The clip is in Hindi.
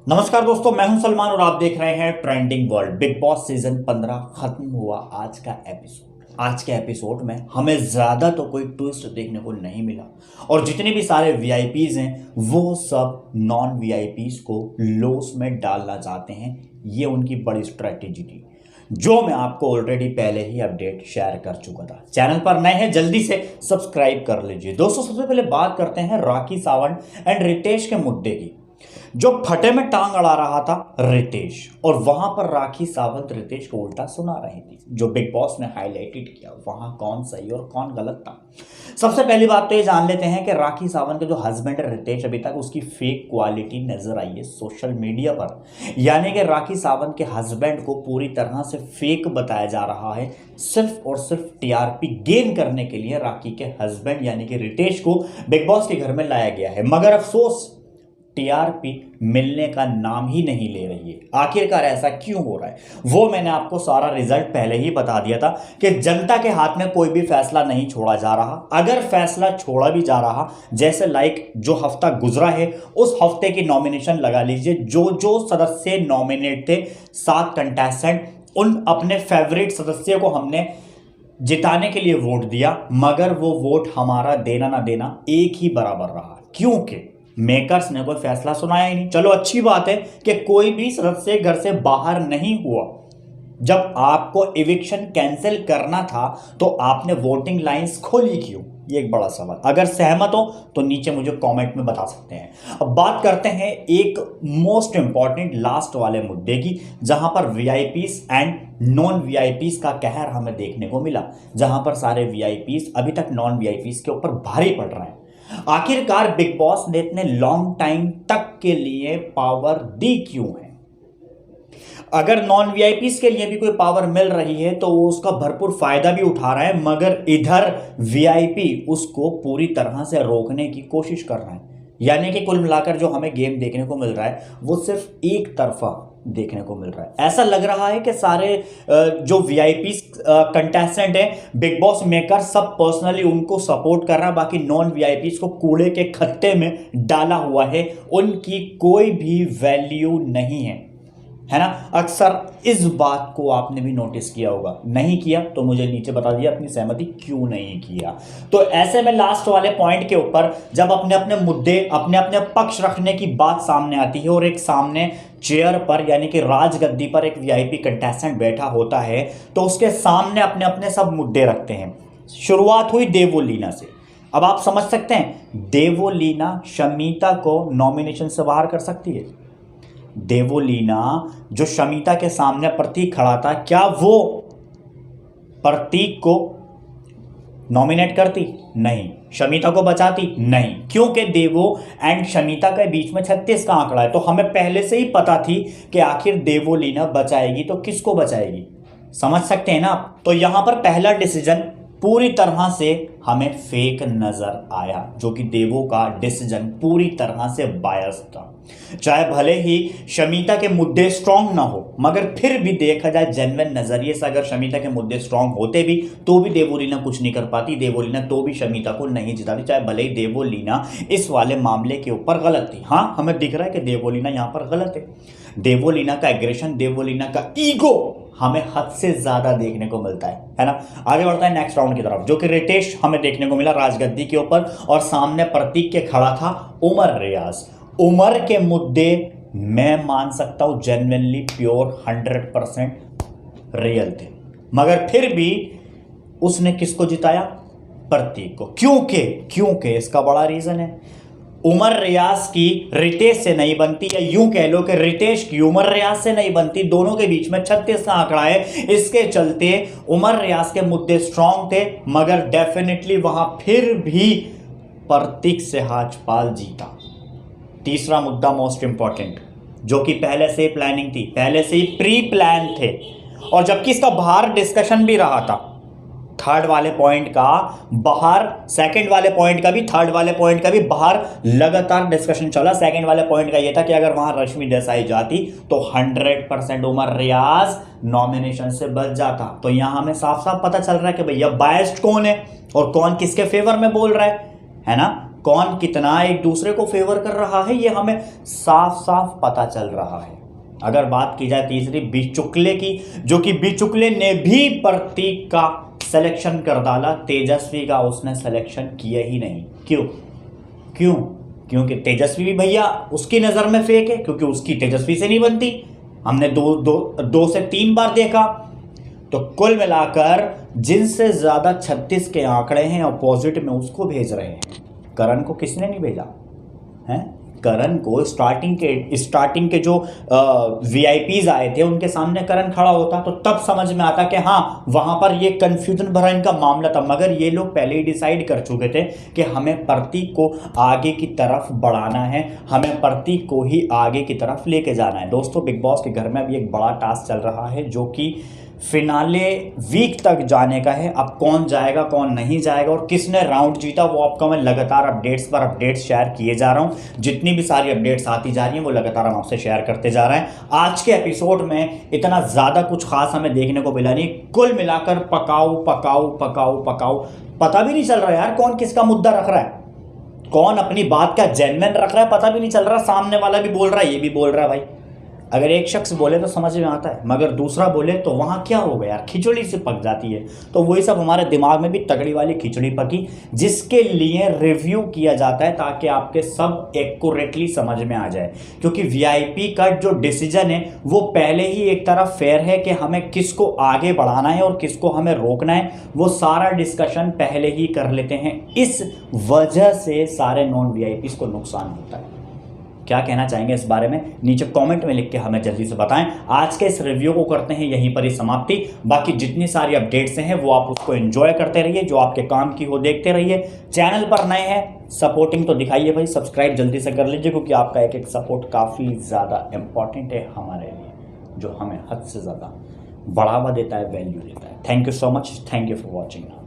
नमस्कार दोस्तों, मैं हूं सलमान और आप देख रहे हैं trending world. Big boss season 15 खत्म हुआ आज का एपिसोड। आज के एपिसोड में हमें ज्यादा तो कोई ट्विस्ट देखने को नहीं मिला और जितने भी सारे वीआईपीज हैं वो सब नॉन वीआईपीज को लॉस में डालना चाहते हैं। ये उनकी बड़ी स्ट्रेटेजी थी जो मैं आपको ऑलरेडी पहले ही अपडेट शेयर कर चुका था। चैनल पर नए हैं जल्दी से सब्सक्राइब कर लीजिए। दोस्तों, सबसे पहले बात करते हैं राखी सावंत एंड रितेश के मुद्दे की। जो फटे में टांग अड़ा रहा था रितेश, और वहां पर राखी सावंत रितेश को उल्टा सुना रही थी। जो बिग बॉस ने हाईलाइटेड किया वहां कौन सही और कौन गलत था। सबसे पहली बात तो ये जान लेते हैं कि राखी सावंत का जो हस्बैंड है रितेश, अभी तक उसकी फेक क्वालिटी नजर आई है सोशल मीडिया पर। यानी कि राखी सावंत के हस्बैंड को पूरी तरह से फेक बताया जा रहा है, सिर्फ और सिर्फ टीआरपी गेन करने के लिए राखी के हस्बैंड यानी कि रितेश को बिग बॉस के घर में लाया गया है। मगर अफसोस, टीआरपी मिलने का नाम ही नहीं ले रही है। आखिरकार ऐसा क्यों हो रहा है वो मैंने आपको सारा रिजल्ट पहले ही बता दिया था कि जनता के हाथ में कोई भी फैसला नहीं छोड़ा जा रहा। अगर फैसला छोड़ा भी जा रहा, जैसे लाइक जो हफ्ता गुजरा है उस हफ्ते की नॉमिनेशन लगा लीजिए। जो जो सदस्य नॉमिनेट थे 7 कंटेस्टेंट, उन अपने फेवरेट सदस्य को हमने जिताने के लिए वोट दिया, मगर वो वोट हमारा देना ना देना एक ही बराबर रहा, क्योंकि मेकर्स ने कोई फैसला सुनाया ही नहीं। चलो अच्छी बात है कि कोई भी सदस्य घर से बाहर नहीं हुआ। जब आपको इविक्शन कैंसिल करना था तो आपने वोटिंग लाइंस खोली क्यों, ये एक बड़ा सवाल। अगर सहमत हो तो नीचे मुझे कमेंट में बता सकते हैं। अब बात करते हैं एक मोस्ट इंपॉर्टेंट लास्ट वाले मुद्दे की, जहां पर वीआईपीज एंड नॉन वीआईपीज का कहर हमें देखने को मिला। जहां पर सारे वीआईपीज अभी तक नॉन वीआईपीज के ऊपर भारी पड़ रहे हैं। आखिरकार बिग बॉस ने इतने लॉन्ग टाइम तक के लिए पावर दी क्यों है? अगर नॉन वीआईपीज के लिए भी कोई पावर मिल रही है तो वो उसका भरपूर फायदा भी उठा रहा है, मगर इधर वीआईपी उसको पूरी तरह से रोकने की कोशिश कर रहा है। यानी कि कुल मिलाकर जो हमें गेम देखने को मिल रहा है वो सिर्फ एक तरफा देखने को मिल रहा है। ऐसा लग रहा है कि सारे जो वीआईपी कंटेस्टेंट हैं, बिग बॉस मेकर सब पर्सनली उनको सपोर्ट कर रहा है, बाकी नॉन वीआईपी को कूड़े के खत्ते में डाला हुआ है। उनकी कोई भी वैल्यू नहीं है ना। अक्सर इस बात को आपने भी नोटिस किया होगा, नहीं किया तो मुझे नीचे बता दिया अपनी सहमति क्यों नहीं किया। तो ऐसे में लास्ट वाले पॉइंट के ऊपर जब अपने अपने मुद्दे अपने अपने पक्ष रखने की बात सामने आती है और एक सामने चेयर पर यानी कि राजगद्दी पर एक वीआईपी कंटेस्टेंट बैठा होता है तो उसके सामने अपने अपने सब मुद्दे रखते हैं। शुरुआत हुई देवोलीना से। अब आप समझ सकते हैं देवोलीना शमीता को नॉमिनेशन से बाहर कर सकती है। देवोलीना जो शमीता के सामने प्रतीक खड़ा था, क्या वो प्रतीक को नॉमिनेट करती? नहीं। शमीता को बचाती? नहीं, क्योंकि देवो एंड शमीता के बीच में 36 का आंकड़ा है। तो हमें पहले से ही पता थी कि आखिर देवोलीना बचाएगी तो किसको बचाएगी। समझ सकते हैं ना आप। तो यहां पर पहला डिसीजन पूरी तरह से हमें फेक नजर आया, जो कि देवो का डिसीजन पूरी तरह से बायस था। चाहे भले ही शमीता के मुद्दे स्ट्रांग ना हो, मगर फिर भी देखा जाए जेन्युइन नजरिए से अगर शमीता के मुद्दे स्ट्रांग होते भी तो भी देवोलीना कुछ नहीं कर पाती। देवोलीना तो भी शमीता को नहीं जिताती, चाहे भले ही देवोलीना इस वाले मामले के ऊपर गलत थी। हाँ, हमें दिख रहा है कि देवोलीना यहां पर गलत है। देवोलीना का एग्रेशन, देवोलीना का ईगो हमें हद से ज्यादा देखने को मिलता है ना। आगे बढ़ता है नेक्स्ट राउंड की तरफ, जो कि रितेश हमें देखने को मिला राजगद्दी के ऊपर और सामने प्रतीक के खड़ा था उमर रियाज। उमर के मुद्दे मैं मान सकता हूं जेन्युइनली प्योर 100% रियल थे, मगर फिर भी उसने किसको जिताया? प्रतीक को। क्योंकि इसका बड़ा रीजन है, उमर रियाज की रितेश से नहीं बनती, या यूं कह लो कि रितेश की उमर रियाज से नहीं बनती। दोनों के बीच में 36 का आंकड़ा है। इसके चलते उमर रियाज के मुद्दे स्ट्रांग थे, मगर डेफिनेटली वहां फिर भी प्रतीक से हाचपाल जीता। तीसरा मुद्दा मोस्ट इंपॉर्टेंट, जो कि पहले से प्लानिंग थी, पहले से ही प्री प्लान थे, और जबकि इसका बाहर डिस्कशन भी रहा था। थर्ड वाले पॉइंट का बाहर, सेकंड वाले पॉइंट का भी, थर्ड वाले पॉइंट का भी बाहर लगातार डिस्कशन चला। सेकंड वाले पॉइंट का यह था कि अगर वहां रश्मि देसाई जाती तो 100% उमर रियाज नॉमिनेशन से बच जाता। तो यहां हमें साफ साफ पता चल रहा है कि भैया बायस्ड कौन है और कौन किसके फेवर में बोल रहा है ना। कौन कितना एक दूसरे को फेवर कर रहा है ये हमें साफ साफ पता चल रहा है। अगर बात की जाए तीसरी बिचुकले की, जो कि बिचुकले ने भी प्रतीक का सिलेक्शन कर डाला, तेजस्वी का उसने सिलेक्शन किया ही नहीं। क्यों? क्योंकि तेजस्वी भी भैया उसकी नज़र में फेक है, क्योंकि उसकी तेजस्वी से नहीं बनती। हमने दो से 3 बार देखा। तो कुल मिलाकर जिनसे ज़्यादा 36 के आंकड़े हैं अपोजिट में उसको भेज रहे हैं। करण को किसने नहीं भेजा है? करण को स्टार्टिंग के जो वीआईपीज आए थे उनके सामने करण खड़ा होता तो तब समझ में आता कि हाँ वहां पर ये कंफ्यूजन भरा इनका मामला था। मगर ये लोग पहले ही डिसाइड कर चुके थे कि हमें प्रतीक को आगे की तरफ बढ़ाना है, हमें प्रतीक को ही आगे की तरफ लेके जाना है। दोस्तों बिग बॉस के घर में अभी एक बड़ा टास्क चल रहा है जो कि फिनाले वीक तक जाने का है। अब कौन जाएगा कौन नहीं जाएगा और किसने राउंड जीता वो आपको मैं लगातार अपडेट्स पर अपडेट्स शेयर किए जा रहा हूं। जितनी भी सारी अपडेट्स आती जा रही हैं वो लगातार हम आपसे शेयर करते जा रहे हैं। आज के एपिसोड में इतना ज़्यादा कुछ खास हमें देखने को मिला नहीं। कुल मिलाकर पकाऊ पता भी नहीं चल रहा यार कौन किसका मुद्दा रख रहा है, कौन अपनी बात का जेन्युइन रख रहा है, पता भी नहीं चल रहा। सामने वाला भी बोल रहा है, ये भी बोल रहा है। भाई अगर एक शख्स बोले तो समझ में आता है, मगर दूसरा बोले तो वहाँ क्या हो गया यार, खिचड़ी से पक जाती है। तो वही सब हमारे दिमाग में भी तगड़ी वाली खिचड़ी पकी, जिसके लिए रिव्यू किया जाता है ताकि आपके सब एक्यूरेटली समझ में आ जाए। क्योंकि वीआईपी का जो डिसीजन है वो पहले ही एक तरफ फेयर है कि हमें किसको आगे बढ़ाना है और किसको हमें रोकना है, वो सारा डिस्कशन पहले ही कर लेते हैं। इस वजह से सारे नॉन वीआईपीज को नुकसान होता है। क्या कहना चाहेंगे इस बारे में नीचे कमेंट में लिख के हमें जल्दी से बताएं। आज के इस रिव्यू को करते हैं यहीं पर ही समाप्ति। बाकी जितनी सारी अपडेट्स हैं वो आप उसको एंजॉय करते रहिए, जो आपके काम की हो देखते रहिए। चैनल पर नए हैं सपोर्टिंग तो दिखाइए भाई, सब्सक्राइब जल्दी से कर लीजिए, क्योंकि आपका एक सपोर्ट काफ़ी ज़्यादा इंपॉर्टेंट है हमारे लिए, जो हमें हद से ज़्यादा बढ़ावा देता है, वैल्यू देता है। Thank you so much, thank you for watching.